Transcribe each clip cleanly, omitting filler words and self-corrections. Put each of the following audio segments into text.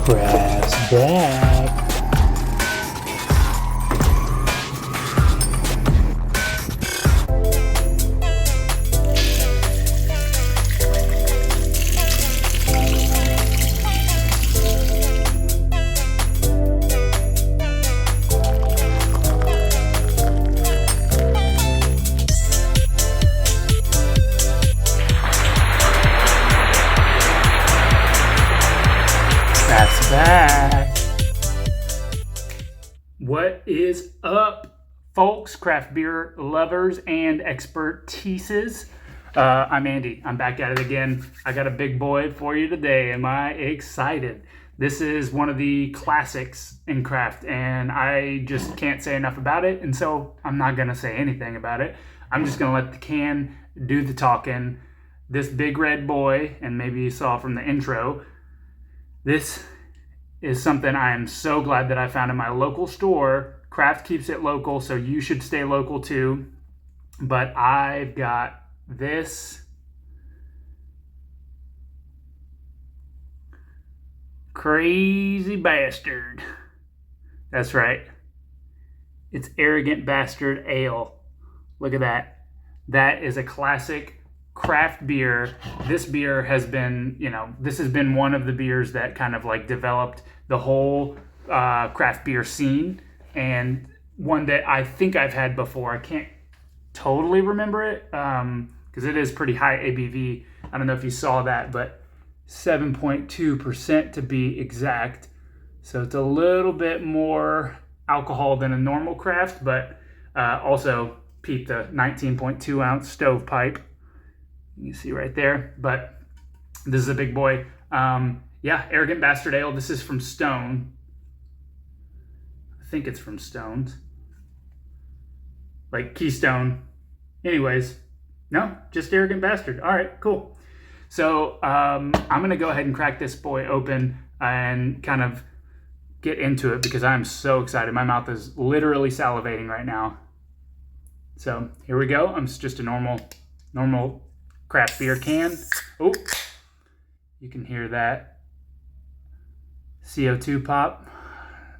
Craft's back. Craft's back. What is up, folks, craft beer lovers and expertises? I'm Andy. I'm back at it again. I got a big boy for you today. Am I excited? This is one of the classics in craft, and I just can't say enough about it, and so I'm not going to say anything about it. I'm just going to let the can do the talking. This big red boy, and maybe you saw from the intro, this is something I am so glad that I found in my local store. Craft keeps it local, so you should stay local too. But I've got this crazy bastard. That's right. It's Arrigont Bastard Ale. Look at that. That is a classic craft beer. This beer has been, this has been one of the beers that kind of like developed the whole craft beer scene, and one that I think I've had before. I can't totally remember it because it is pretty high ABV. I don't know if you saw that, but 7.2% to be exact. So it's a little bit more alcohol than a normal craft, but also peep the 19.2 ounce stovepipe. You see right there, but this is a big boy. Arrigont Bastard Ale. This is from Stone. I think it's from Stone's. Like Keystone. Anyways, no, just Arrigont Bastard. All right, cool. So I'm going to go ahead and crack this boy open and kind of get into it because I'm so excited. My mouth is literally salivating right now. So here we go. It's just a normal craft beer can. Oh, you can hear that CO2 pop.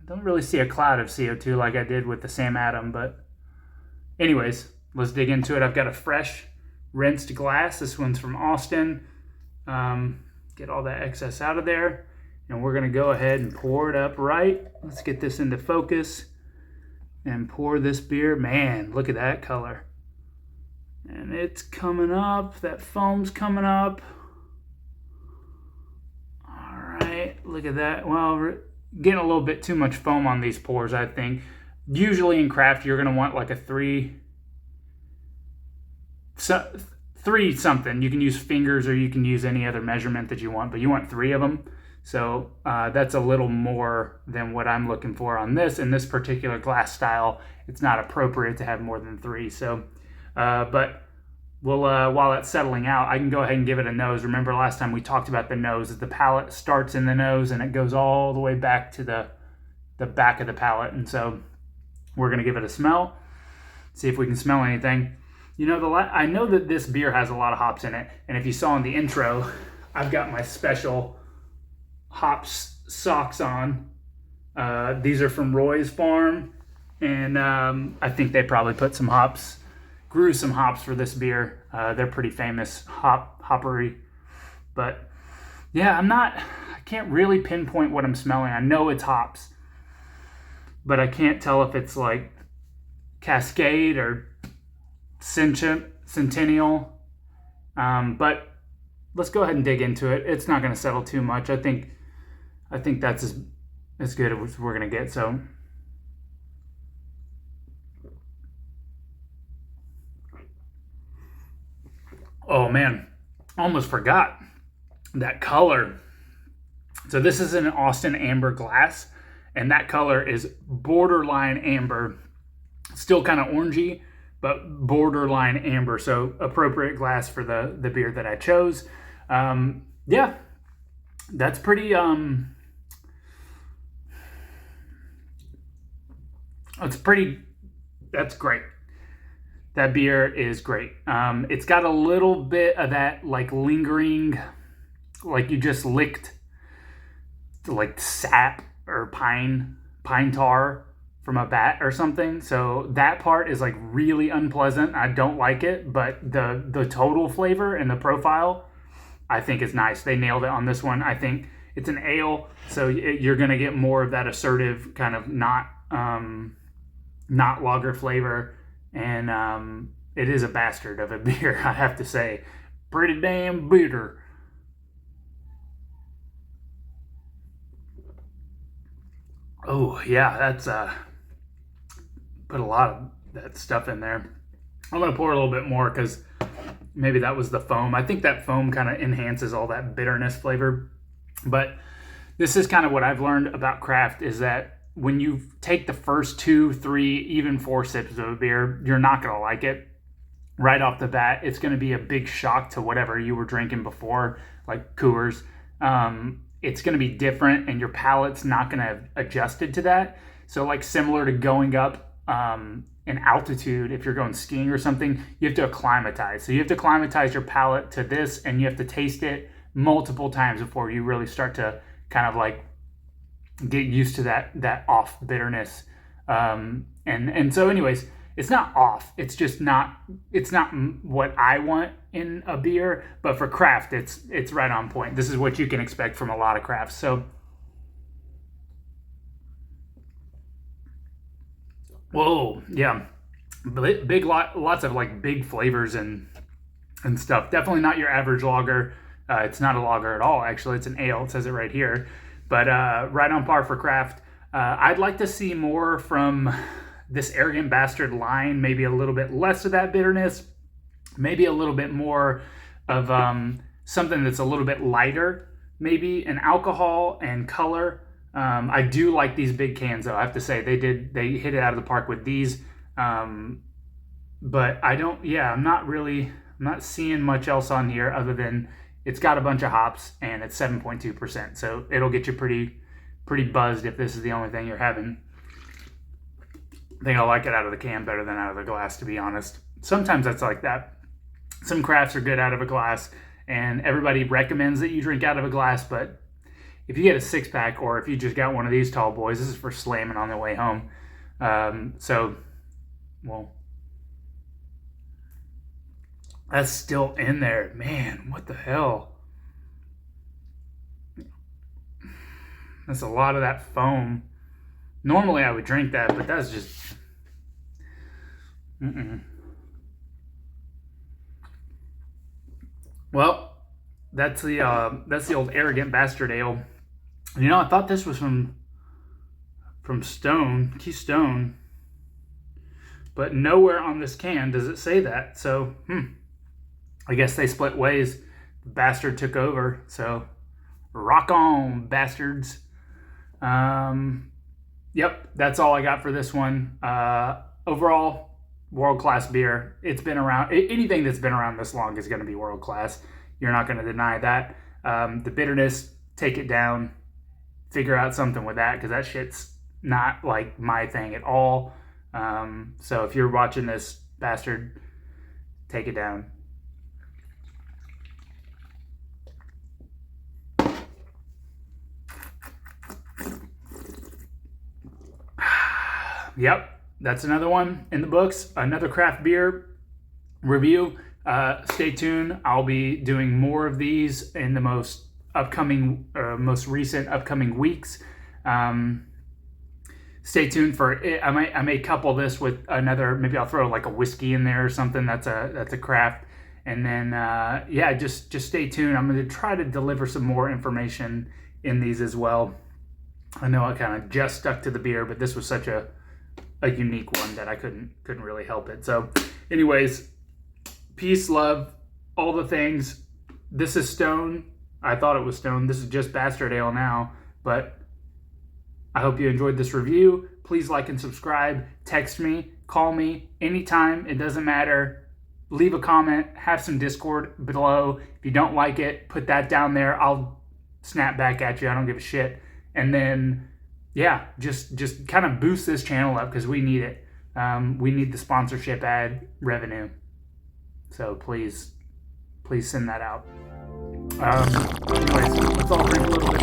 Don't really see a cloud of CO2 like I did with the Sam Adam, but anyways, let's dig into it. I've got a fresh rinsed glass. This one's from Austin. Get all that excess out of there, and we're gonna go ahead and pour it up right. Let's get this into focus and pour this beer. Man, look at that color. And it's coming up. That foam's coming up. All right, look at that. Well, we're getting a little bit too much foam on these pours, I think. Usually in craft, you're going to want like a three something. You can use fingers or you can use any other measurement that you want, but you want 3 of them. So that's a little more than what I'm looking for on this. In this particular glass style, it's not appropriate to have more than 3. So but we'll while it's settling out, I can go ahead and give it a nose. Remember last time we talked about the nose. The palate starts in the nose and it goes all the way back to the back of the palate. And so we're going to give it a smell, see if we can smell anything. I know that this beer has a lot of hops in it. And if you saw in the intro, I've got my special hops socks on. These are from Roy's Farm. And I think they probably put some hops, grew some hops for this beer. They're pretty famous hoppery, but yeah, I can't really pinpoint what I'm smelling. I know it's hops, but I can't tell if it's like Cascade or Centennial. But let's go ahead and dig into it. It's not going to settle too much. I think that's as good as we're going to get. So oh man, almost forgot that color. So this is an Austin amber glass, and that color is borderline amber. Still kind of orangey, but borderline amber. So appropriate glass for the beer that I chose. Yeah, that's pretty, that's great. That beer is great. It's got a little bit of that like lingering, like you just licked like sap or pine tar from a bat or something. So that part is like really unpleasant. I don't like it, but the total flavor and the profile, I think is nice. They nailed it on this one. I think it's an ale, so you're gonna get more of that assertive kind of not lager flavor, and it is a bastard of a beer, I have to say. Pretty damn bitter. Oh yeah, that's put a lot of that stuff in there. I'm gonna pour a little bit more because maybe that was the foam. I think that foam kind of enhances all that bitterness flavor. But this is kind of what I've learned about craft, is that when you take the first 2, 3, even 4 sips of a beer, you're not gonna like it right off the bat. It's gonna be a big shock to whatever you were drinking before, like Coors. It's going to be different, and your palate's not going to have adjusted to that. So like similar to going up in altitude, if you're going skiing or something, you have to acclimatize. So you have to acclimatize your palate to this, and you have to taste it multiple times before you really start to kind of like get used to that off bitterness. And so anyways, it's not off. It's just not what I want in a beer, but for craft, it's right on point. This is what you can expect from a lot of crafts. So, whoa, yeah, lots of like big flavors and stuff. Definitely not your average lager. It's not a lager at all. Actually, it's an ale. It says it right here, but right on par for craft. I'd like to see more from this Arrogont Bastard line, maybe a little bit less of that bitterness, maybe a little bit more of something that's a little bit lighter, maybe in alcohol and color. I do like these big cans though. I have to say they hit it out of the park with these. But I'm not seeing much else on here other than it's got a bunch of hops and it's 7.2%. So it'll get you pretty buzzed if this is the only thing you're having. I think I like it out of the can better than out of the glass, to be honest. Sometimes that's like that. Some crafts are good out of a glass, and everybody recommends that you drink out of a glass, but if you get a 6-pack, or if you just got one of these tall boys, this is for slamming on the way home. Well, that's still in there. Man, what the hell? That's a lot of that foam. Normally I would drink that, but that's just... Well, that's the old Arrigont Bastard Ale. You know, I thought this was from Keystone, but nowhere on this can does it say that. So, I guess they split ways. Bastard took over. So, rock on, bastards. Yep, that's all I got for this one. Overall, world-class beer. It's been around. Anything that's been around this long is going to be world-class. You're not going to deny that. The bitterness, take it down. Figure out something with that, because that shit's not like my thing at all. So if you're watching this, bastard, take it down. Yep, that's another one in the books. Another craft beer review. Stay tuned. I'll be doing more of these in the most recent upcoming weeks. Stay tuned for it. I may couple this with another. Maybe I'll throw like a whiskey in there or something. That's a craft. And then just stay tuned. I'm going to try to deliver some more information in these as well. I know I kind of just stuck to the beer, but this was such a unique one that I couldn't really help it. So anyways, peace, love, all the things. This is Stone. I thought it was Stone. This is just Bastard Ale now, but I hope you enjoyed this review. Please like and subscribe. Text me, call me anytime. It doesn't matter. Leave a comment, have some Discord below. If you don't like it, put that down there. I'll snap back at you. I don't give a shit. And then just kind of boost this channel up, because we need it. We need the sponsorship ad revenue. So please send that out. Anyways, let's all drink a little bit.